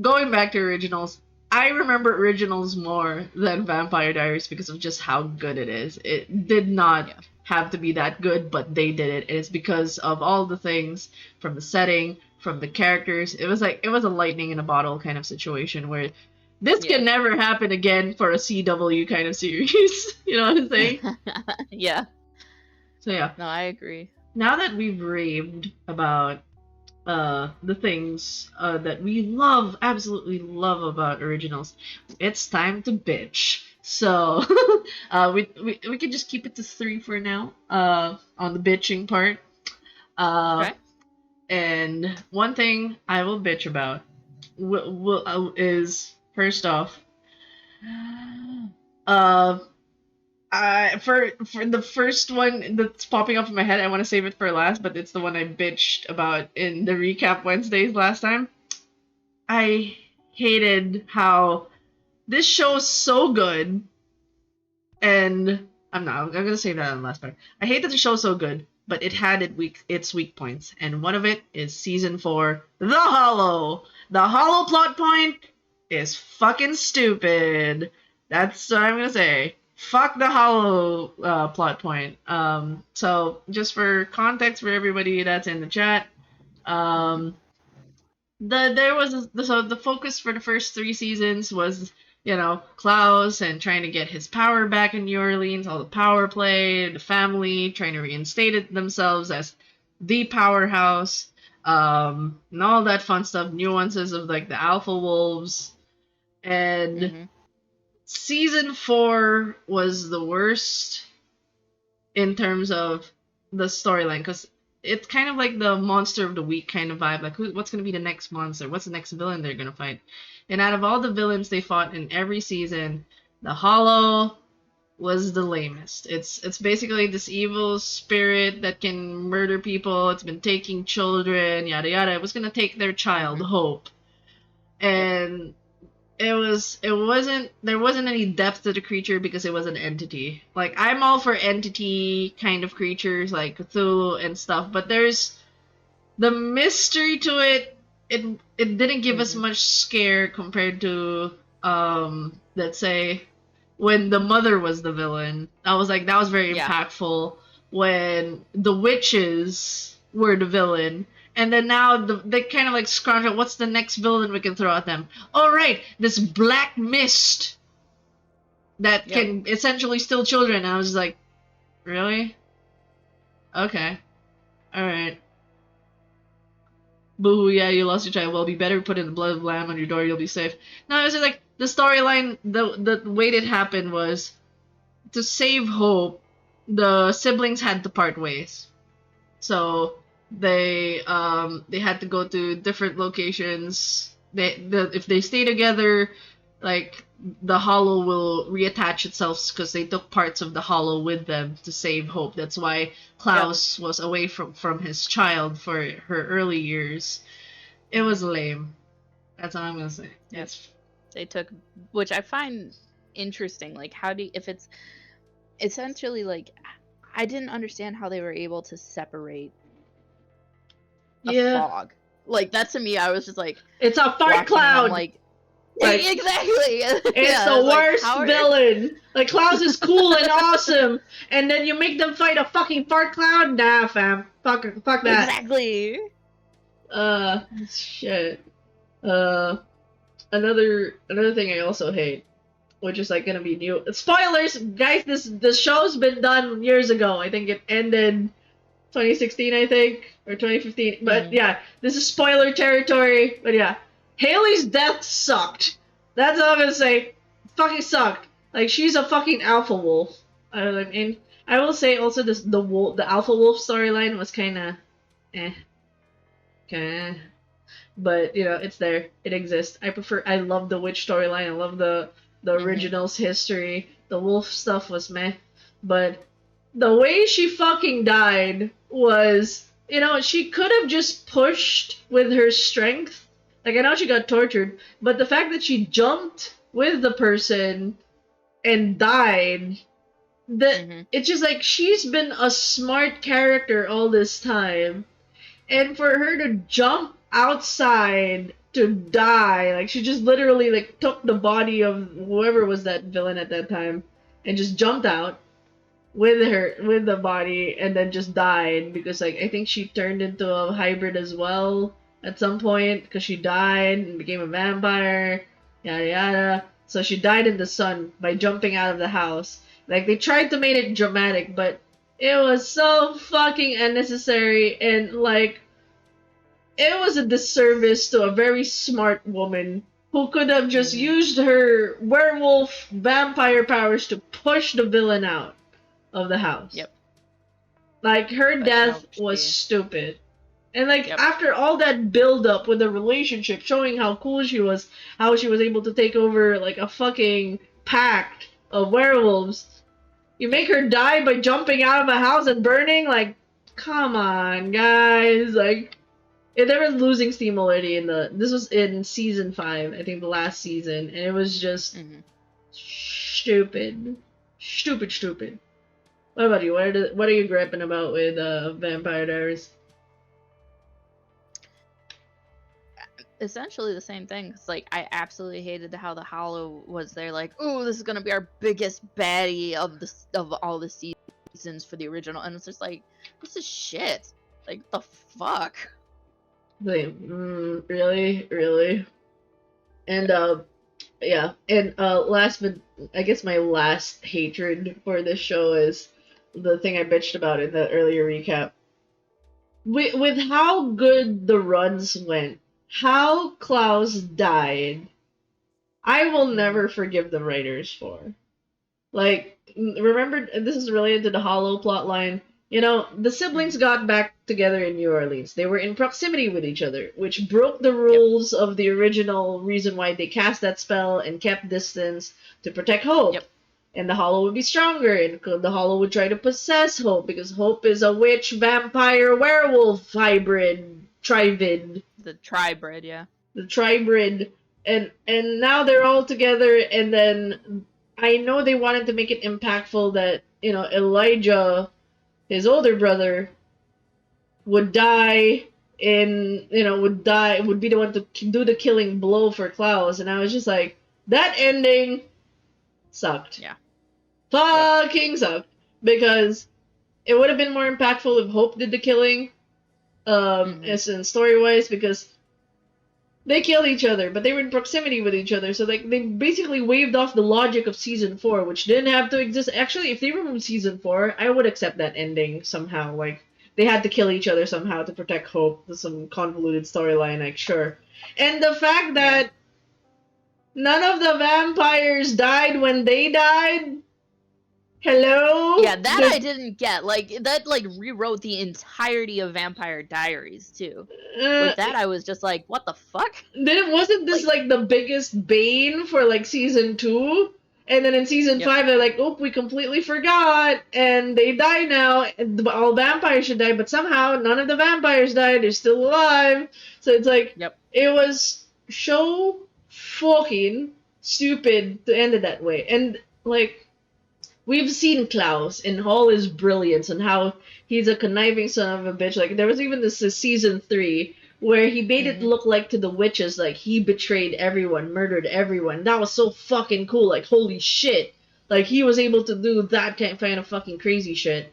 A: going back to originals, I remember originals more than Vampire Diaries because of just how good it is. It did not have to be that good, but they did it. And it's because of all the things from the setting, from the characters. It was a lightning in a bottle kind of situation where this can never happen again for a CW kind of series. You know what I'm saying?
B: Yeah.
A: So yeah.
B: No, I agree.
A: Now that we've raved about the things that we love, absolutely love about originals, it's time to bitch. So we can just keep it to 3 for now on the bitching part.
B: Okay.
A: And one thing I will bitch about is, first off, uh for the first one that's popping up in my head, I want to save it for last, but it's the one I bitched about in the recap Wednesdays last time. I hated how this show is so good, and I'm gonna save that on the last part. I hate that the show's so good, but it had its weak points, and one of it is season 4, The Hollow. The Hollow plot point is fucking stupid. That's what I'm gonna say. Fuck the Hollow plot point. So just for context for everybody that's in the chat, the focus for the first 3 seasons was, Klaus and trying to get his power back in New Orleans, all the power play, the family trying to reinstate it themselves as the powerhouse, and all that fun stuff, nuances of like the alpha wolves. And season 4 was the worst in terms of the storyline, because it's kind of like the monster of the week kind of vibe. Like, what's going to be the next monster? What's the next villain they're going to fight? And out of all the villains they fought in every season, the Hollow was the lamest. It's basically this evil spirit that can murder people. It's been taking children, yada yada. It was going to take their child, Hope. And there wasn't any depth to the creature because it was an entity. Like, I'm all for entity kind of creatures like Cthulhu and stuff, but there's the mystery to it. It didn't give us much scare compared to let's say when the mother was the villain. That was very impactful when the witches were the villain. And then now they kind of like scrounge out what's the next villain we can throw at them. All right, this black mist that can essentially steal children. And I was just like, really? Okay, all right. Boo, yeah, you lost your child. Well, be better put in the blood of lamb on your door. You'll be safe. No, it was just like the storyline. The way it happened was to save Hope. The siblings had to part ways, so they had to go to different locations. If they stay together, like, the Hollow will reattach itself because they took parts of the Hollow with them to save Hope. That's why Klaus was away from his child for her early years. It was lame. That's all I'm gonna say.
B: Yes, they took, which I find interesting. Like, if it's essentially like, I didn't understand how they were able to separate a fog. Like, that to me, I was just like,
A: it's a fart cloud.
B: Like,
A: exactly. It's the worst villain. Like, Klaus is cool and awesome, and then you make them fight a fucking fart cloud? Nah, fam. Fuck that.
B: Exactly.
A: Shit. Another thing I also hate, which is like gonna be new. Spoilers, guys. The show's been done years ago. I think it ended 2016, I think, or 2015. But yeah, this is spoiler territory. But yeah, Haley's death sucked. That's all I'm gonna say. Fucking sucked. Like, she's a fucking alpha wolf. I mean, I will say also the alpha wolf storyline was kind of, but it's there. It exists. I love the witch storyline. I love the original's history. The wolf stuff was meh, but the way she fucking died was, she could have just pushed with her strength. Like, I know she got tortured, but the fact that she jumped with the person and died, it's just like she's been a smart character all this time. And for her to jump outside to die, like, she just literally, like, took the body of whoever was that villain at that time and just jumped out with the body and then just died because, like, I think she turned into a hybrid as well at some point because she died and became a vampire, yada yada. So she died in the sun by jumping out of the house. Like, they tried to make it dramatic, but it was so fucking unnecessary, and, like, it was a disservice to a very smart woman who could have just used her werewolf vampire powers to push the villain out of the house.
B: Yep.
A: Like, her
B: But
A: death
B: no,
A: was
B: she-
A: stupid. And, like,
B: Yep.
A: after all that build up with the relationship, showing how cool she was, how she was able to take over, like, a fucking pack of werewolves, you make her die by jumping out of a house and burning? Like, come on, guys. Like, they were losing steam already this was in season 5, I think the last season, and it was just stupid. Stupid. What about you? What are you griping about with Vampire Diaries?
B: Essentially the same thing. 'Cause, like, I absolutely hated how the Hollow was there. Like, oh, this is gonna be our biggest baddie of all the seasons for the original, and it's just like, this is shit. Like, the fuck.
A: Like, really? And yeah, and last but I guess my last hatred for this show is the thing I bitched about in the earlier recap. With how good the runs went, how Klaus died, I will never forgive the writers for. Like, remember, this is related to the Hollow plotline. The siblings got back together in New Orleans. They were in proximity with each other, which broke the rules of the original reason why they cast that spell and kept distance to protect Hope.
B: Yep.
A: And the Hollow would be stronger, and the Hollow would try to possess Hope, because Hope is a witch, vampire, werewolf hybrid, trivid.
B: The tribrid, yeah.
A: The tribrid. And now they're all together, and then I know they wanted to make it impactful that, Elijah, his older brother, would die would be the one to do the killing blow for Klaus, and I was just like, that ending sucked.
B: Yeah.
A: Fucking sucked. Because it would have been more impactful if Hope did the killing, as in story-wise, because they killed each other, but they were in proximity with each other, so, like, they basically waved off the logic of season 4, which didn't have to exist. Actually, if they removed season 4, I would accept that ending somehow. Like, they had to kill each other somehow to protect Hope. There's some convoluted storyline, like, sure. And the fact that none of the vampires died when they died? Hello?
B: Yeah, that I didn't get. Like, that, like, rewrote the entirety of Vampire Diaries, too. With that, I was just like, what the fuck?
A: Then wasn't this, like, the biggest bane for, like, season 2? And then in season 5, they're like, oh, we completely forgot, and they die now, and all vampires should die, but somehow none of the vampires died, they're still alive. So it's like, it was so fucking stupid to end it that way. And, like, we've seen Klaus in all his brilliance and how he's a conniving son of a bitch. Like, there was even this season 3 where he made it look like to the witches like he betrayed everyone, murdered everyone. That was so fucking cool. Like, holy shit. Like, he was able to do that kind of fucking crazy shit.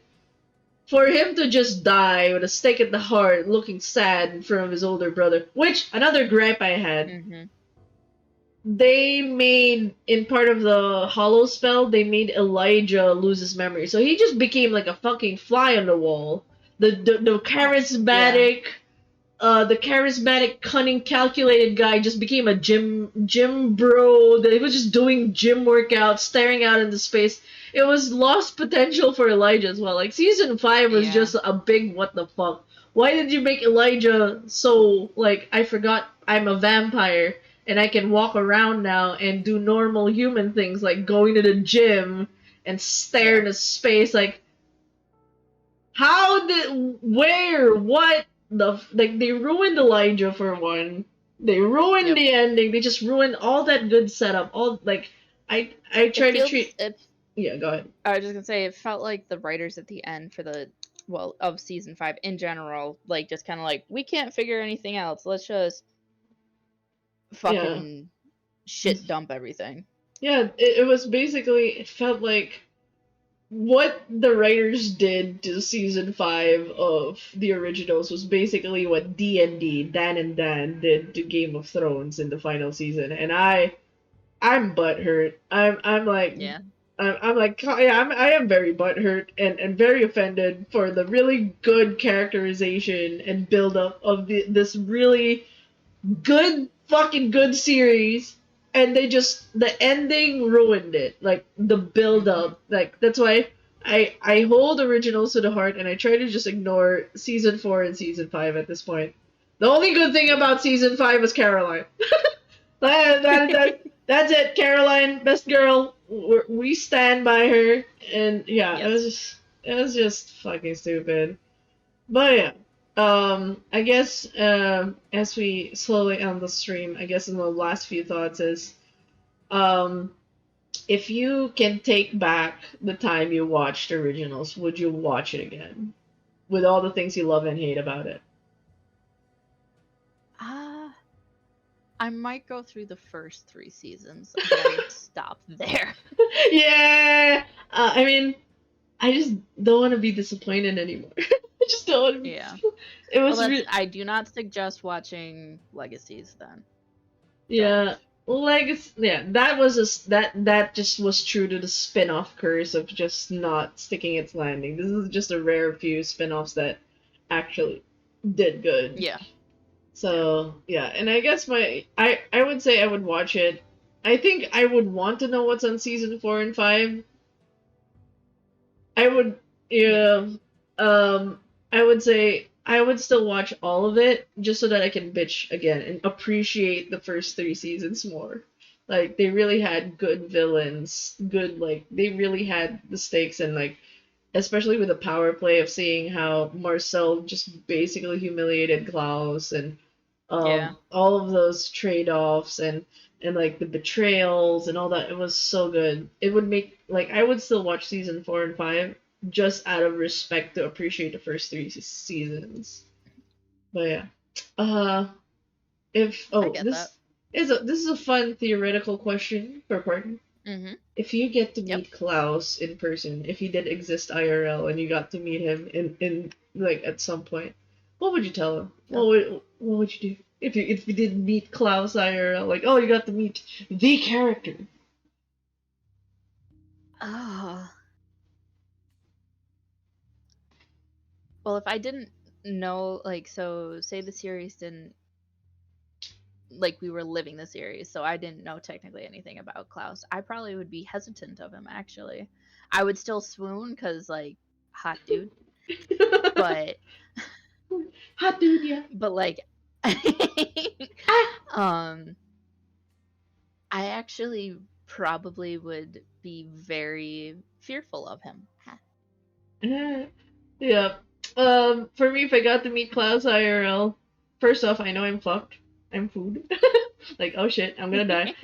A: For him to just die with a stake at the heart, looking sad in front of his older brother, which, another gripe I had, they made, in part of the Hollow spell, they made Elijah lose his memory. So he just became like a fucking fly on the wall. The charismatic, the charismatic, cunning, calculated guy just became a gym bro. That he was just doing gym workouts, staring out into space. It was lost potential for Elijah as well. Like, season 5 was just a big what the fuck. Why did you make Elijah so, like, I forgot I'm a vampire and I can walk around now and do normal human things like going to the gym and stare into space? Like, How did, where, what the like? They ruined Elijah for one. They ruined
B: Yep.
A: the ending. They just ruined all that good setup. All like I
B: It
A: try to
B: feels
A: treat.
B: it
A: Yeah, go ahead.
B: I was just gonna say it felt like the writers at the end for the of season 5 in general, like just kind of like we can't figure anything else. Let's just
A: Yeah,
B: fucking shit dump everything.
A: yeah. It was basically. It felt like what the writers did to season 5 of the originals was basically what D&D Dan and Dan did to Game of Thrones in the final season, and I'm butthurt. I'm like
B: Yeah.
A: I'm like yeah, I am very butthurt and very offended for the really good characterization and build up of this really good fucking good series, and they just the ending ruined it, like the build
B: Hmm.
A: up. Like that's why I hold originals to the heart, and I try to just ignore season 4 and season 5 at this point. The only good thing
B: Yeah.
A: about season 5 was Caroline. That's it. Caroline, best girl. We stand by her, and yeah,
B: Yes.
A: it was just fucking stupid. But yeah, I guess as we slowly end the stream, I guess in the last few thoughts is, um, if you can take back the time you watched originals, would you watch it again with all the things you love and hate about it?
B: Ah, I might go through the first 3 seasons, but I would stop there.
A: Yeah, I mean, I just don't want to be disappointed anymore. I just don't want to be.
B: Yeah.
A: It
B: Well,
A: was
B: that's
A: re-
B: I do not suggest watching Legacies then.
A: Yeah,
B: Don't.
A: yeah, that was that just was true to the spin-off curse of just not sticking its landing. This is just a rare few spin-offs that actually did good.
B: Yeah. Yeah.
A: So yeah, and I guess I would say I would watch it. I think I would want to know what's on season 4 and 5. I would,
B: Yeah.
A: yeah. Um, I would say I would still watch all of it just so that I can bitch again and appreciate the first 3 seasons more. Like they really had good villains, good like they really had the stakes, and like especially with the power play of seeing how Marcel just basically humiliated Klaus, and
B: Yeah.
A: all of those trade-offs, and like the betrayals and all that. It was so good. It would make like I would still watch season 4 and 5 just out of respect to appreciate the first 3 seasons. But yeah, uh, if
B: I get that.
A: this is a fun theoretical question for partner.
B: Mm-hmm.
A: If you get to
B: Yep.
A: meet Klaus in person, if he did exist IRL and you got to meet him in like at some point, what would you tell him?
B: Yep.
A: What would you do if you did meet Klaus IRL? Like, oh, you got to meet the character.
B: Oh. Well, if I didn't know, like, so say the series didn't, like, we were living the series, so I didn't know technically anything about Klaus, I probably would be hesitant of him, actually. I would still swoon, because, like, hot dude, but,
A: Hot dude, yeah.
B: like,
A: Ah.
B: um, I actually probably would be very fearful of him.
A: Yeah. For me, if I got to meet Klaus IRL, first off, I know I'm fucked. I'm food. Like, oh shit, I'm gonna die.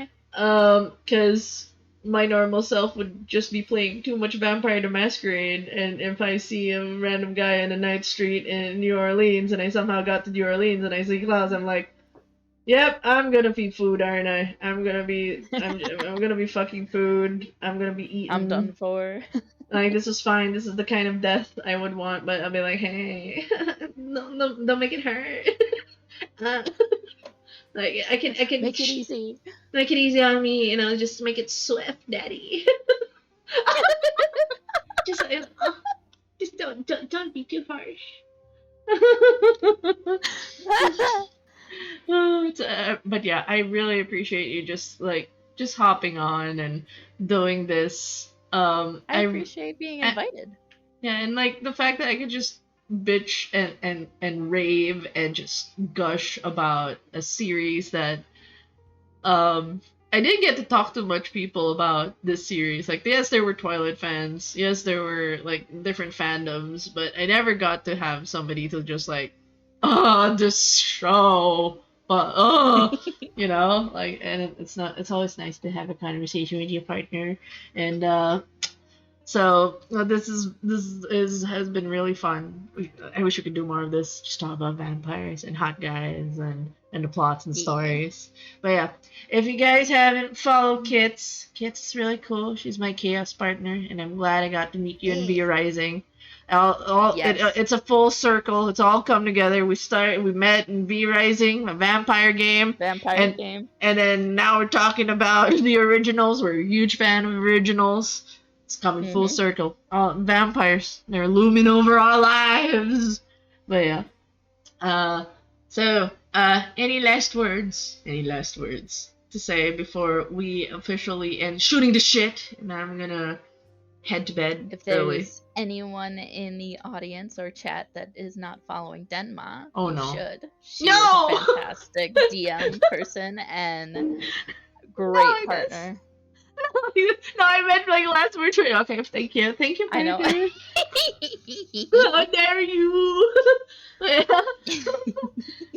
A: Cause my normal self would just be playing too much Vampire the Masquerade, and if I see a random guy on a night street in New Orleans, and I somehow got to New Orleans, and I see Klaus, I'm like, yep, I'm gonna be food, aren't I? I'm gonna be fucking food. I'm gonna be
B: I'm done
A: eaten.
B: for.
A: Like this is fine. This is the kind of death I would want, but I'll be like, hey, no, no, don't make it hurt. uh, like I can
B: Make it easy.
A: make it easy on me, just make it swift, daddy. just just don't be too harsh. But yeah, I really appreciate you just hopping on and doing this.
B: I appreciate being
A: I
B: invited.
A: Yeah, and like the fact that I could just bitch and rave and just gush about a series that um I didn't get to talk to much people about this series. Like, yes, there were Twilight fans. Yes, there were like different fandoms, but I never got to have somebody to just like, this show, but like, and it's not. It's always nice to have a conversation with your partner, and so this has been really fun. I wish we could do more of this. Just talk about vampires and hot guys and the plots and
B: Yeah.
A: stories. But yeah, if you guys haven't followed Kits is really cool. She's my chaos partner, and I'm glad I got to meet you in
B: Yeah.
A: V Rising.
B: Yes.
A: It's a full circle. It's all come together. We met in V Rising, a vampire game,
B: Vampire
A: and
B: game.
A: and then now we're talking about the originals. We're a huge fan of originals. It's coming full
B: Mm-hmm.
A: circle. Vampires, they're looming over our lives. But yeah. Uh, any last words? Any last words to say before we officially end shooting the shit? And I'm gonna head to bed
B: If
A: early.
B: there's anyone in the audience or chat that is not following Denma,
A: Oh
B: you
A: no.
B: should. She is a
A: No!
B: fantastic DM person and
A: No,
B: great
A: I guess.
B: partner.
A: No, I meant like last word. Okay, thank you. Thank you,
B: I know.
A: partner. How dare you?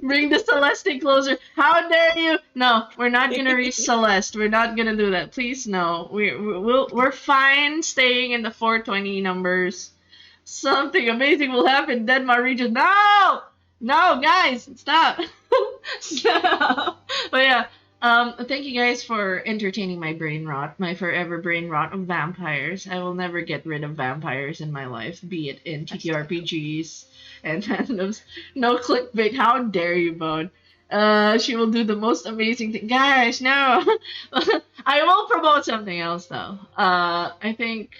A: Bring the Celeste closer. How dare you? No, we're not gonna reach Celeste. We're not gonna do that. Please, no. We're fine staying in the 420 numbers. Something amazing will happen. Denmark region. No, no, guys, stop. Stop. But yeah. Thank you guys for entertaining my brain rot, my forever brain rot of vampires. I will never get rid of vampires in my life, be it in
B: Hashtag
A: TTRPGs and fandoms. No clickbait. How dare you, Bone? She will do the most amazing thing. Guys, no. I will promote something else though. I think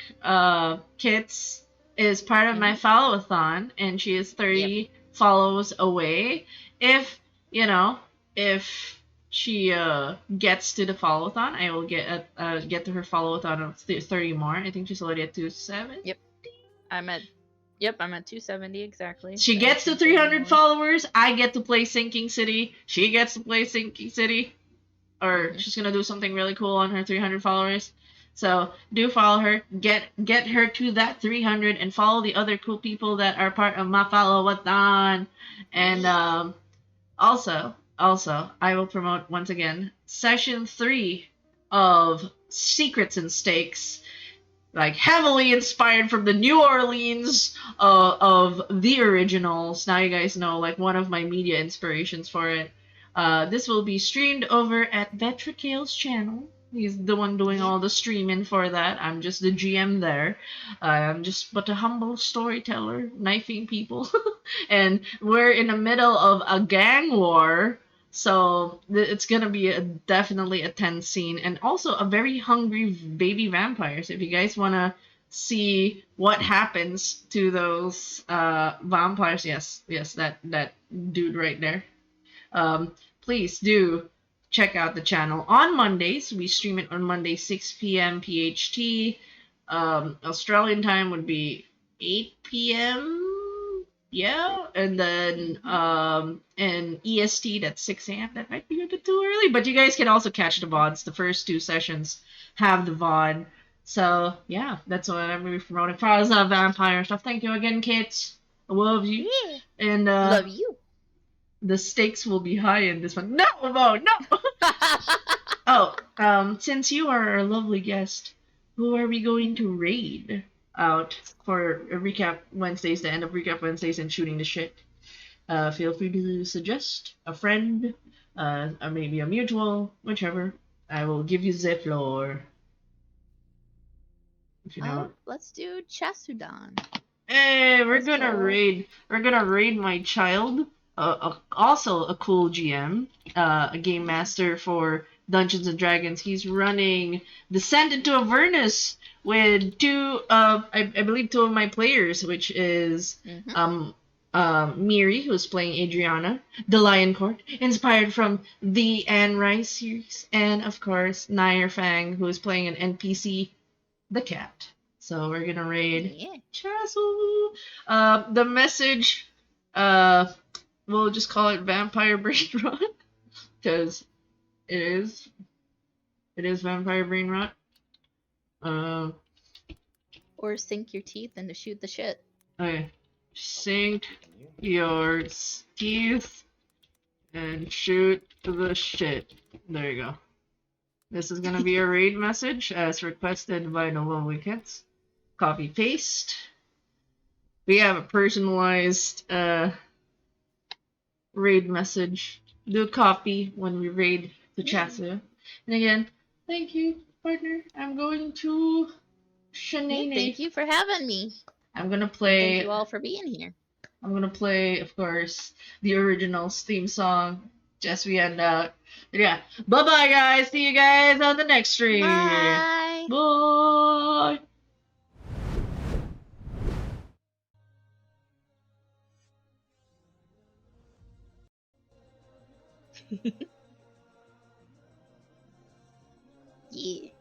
A: Kits is part of my
B: mm-hmm.
A: follow-a-thon, and she is
B: Yep.
A: 30 follows away. If you know, if she gets to the follow-a-thon, I will get to her follow-a-thon of 30 more. I think she's already at 270.
B: Yep. I'm at 270 exactly.
A: She
B: So
A: gets to
B: she's 30
A: 300
B: more.
A: followers. I get to play Sinking City. She gets to play Sinking City. Or
B: Mm-hmm.
A: she's gonna do something really cool on her 300 followers. So do follow her. Get her to that 300 and follow the other cool people that are part of my follow-a-thon. And
B: Yeah.
A: also, I will promote once again session 3 of Secrets and Stakes, like heavily inspired from the New Orleans of the originals. Now you guys know, like, one of my media inspirations for it. This will be streamed over at Vetricale's channel. He's the one doing
B: Yeah.
A: all the streaming for that. I'm just the GM there. I'm just but a humble storyteller, knifing people. And we're in the middle of a gang war, so it's gonna be definitely a tense scene, and also a very hungry baby vampires. If you guys wanna see what happens to those vampires, yes, that dude right there. Please do check out the channel on Mondays. We stream it on Monday 6 p.m. PHT. Australian time would be 8 p.m. Yeah, and then and EST that's 6 a.m. That might be a bit too early, but you guys can also catch the VODs. The first two sessions have the VOD. So yeah, that's what I'm gonna be promoting. Plaza Vampire stuff. Thank you again, kids. I love you.
B: Yeah.
A: And
B: Love you.
A: the stakes will be high in this one. No, Mo, no. Oh, since you are our lovely guest, who are we going to raid out for a recap Wednesdays, the end of recap Wednesdays, and shooting the shit? Feel free to suggest a friend, or maybe a mutual, whichever. I will give you the floor. If you know.
B: Let's do Chasudan.
A: Hey,
B: Let's go.
A: We're gonna raid my child. Also a cool GM, a game master for Dungeons and Dragons. He's running Descent into Avernus with I believe two of my players, which is
B: Mm-hmm.
A: Miri, who's playing Adriana, the Lion Court, inspired from the Anne Rice series, and of course Nair Fang, who is playing an NPC, the cat. So we're gonna raid
B: Yeah.
A: Castle. The message, we'll just call it Vampire Brainrot because it is It is Vampire Brainrot. Uh,
B: Or sink your teeth into shoot the shit.
A: okay. Sink your teeth and shoot the shit. There you go. This is gonna be a raid message as requested by Nova Wickets. Copy paste. We have a personalized raid message. Do copy when we raid to Chatsu. And again, thank you, partner. I'm going to Shanane.
B: Thank you for having me.
A: I'm gonna
B: Thank
A: play.
B: you all for being here.
A: I'm gonna play, of course, the original theme song. Just we end out. But yeah, bye bye, guys. See you guys on the next stream.
B: Bye.
A: Bye.
B: Yeah.